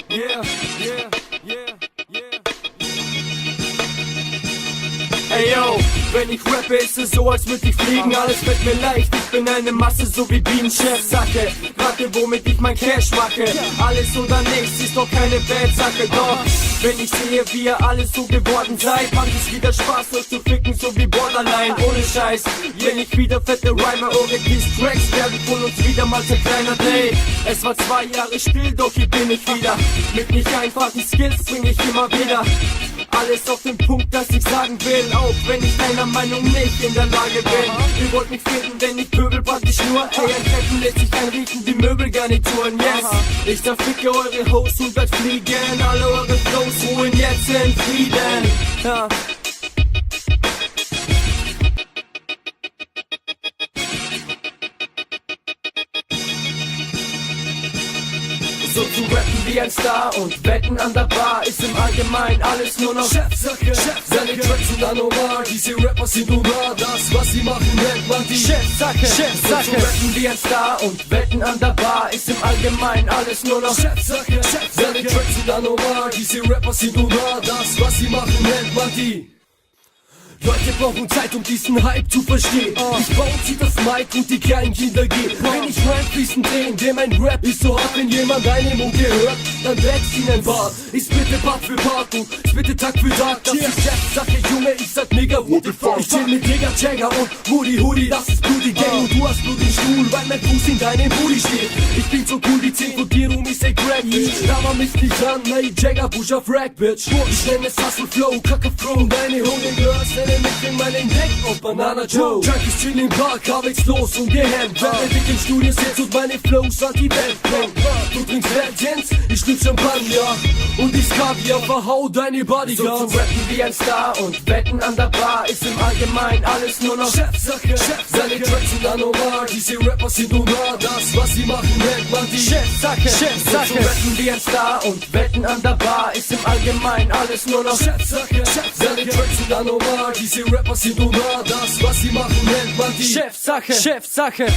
yeah, yeah, yeah, yeah. Ey yo, wenn ich rappe, ist es so, als würd ich fliegen. Alles wird mir leicht, ich bin eine Masse, so wie Bienenchef-Sacke. Rate, womit ich mein Cash mache. Alles oder nichts, ist doch keine Bad-Sacke. Doch, wenn ich sehe, wie ihr alles so geworden seid, macht es wieder Spaß, euch zu ficken, so wie Borderline. Ohne Scheiß, wenn ich wieder fette Rhymer, eure Diss-Tracks werden von uns wieder mal zerkleinert. Ey, es war 2 Jahre still, doch hier bin ich wieder. Mit nicht einfachen Skills bring ich immer wieder alles auf den Punkt, dass ich sagen will, auch wenn ich deiner Meinung nicht in der Lage bin. Ihr wollt mich finden, denn ich pöbel praktisch nur. Ey, ein Treffen lässt sich einriechen wie Möbelgarnituren, yes. Ich zerficke eure Hosts und werd fliegen. Alle eure Flows ruhen jetzt in Frieden. Ja. So zu rappen wie ein Star und wetten an der Bar ist im Allgemeinen alles nur noch Chefsache. Seine Tracks sind anormal, diese Rapper sind normal. Das, was sie machen, nennt man die Chefsache. So zu rappen wie ein Star und wetten an der Bar ist im Allgemeinen alles nur noch Chefsache. Seine Tracks sind anormal, diese Rapper sind normal. Das, was sie machen, nennt man die. Leute brauchen Zeit, um diesen Hype zu verstehen. Ich baue sie das Mic und die kleinen Kinder gehen. Wenn ich Rap fließen drehen, denn mein Rap ist so hart. Wenn jemand eine Mucke hört, dann wächst ihn ein Bart. Ich spitte Part für Part und spitte Tag für Tag. Das ist Chefsache, Junge, ich sag Nigga, what the fuck. Ich chill mit Digga, Jagger und Hoodie, das ist Booty Gang. Und du hast nur den Stuhl, weil mein Fuß in deinem Booty steht. Ich bin so cool wie 10 von dir, ich say crack, bitch. Da war mich nicht an, ey, Jagger, push auf Rack, bitch. Ich nenne es Hustle Flow, Kacke Flow. Deine Hunde Girls nennen mich in meinen Deck auf Banana Joe. Junkies chillen im Park, hab ich's los und gehemmt. Wenn ich im Studio sitz und meine Flows an die Welt bringt. Du trinkst Legends, ich schlüpf Champagner und ich Kaviar, verhau deine Bodyguards. So zu rappen wie ein Star und wetten an der Bar ist im Allgemeinen alles nur noch Chefsache. Seine Tracks sind anormal, diese Rapper sind normal. Das, was sie machen, nennt man die Chefsache. So zu rappen wie ein Star und wetten an der Bar ist im Allgemeinen alles nur noch Chefsache. Seine Tracks sind anormal, diese Rapper sind normal. Das, was sie machen, nennt man die Chefsache.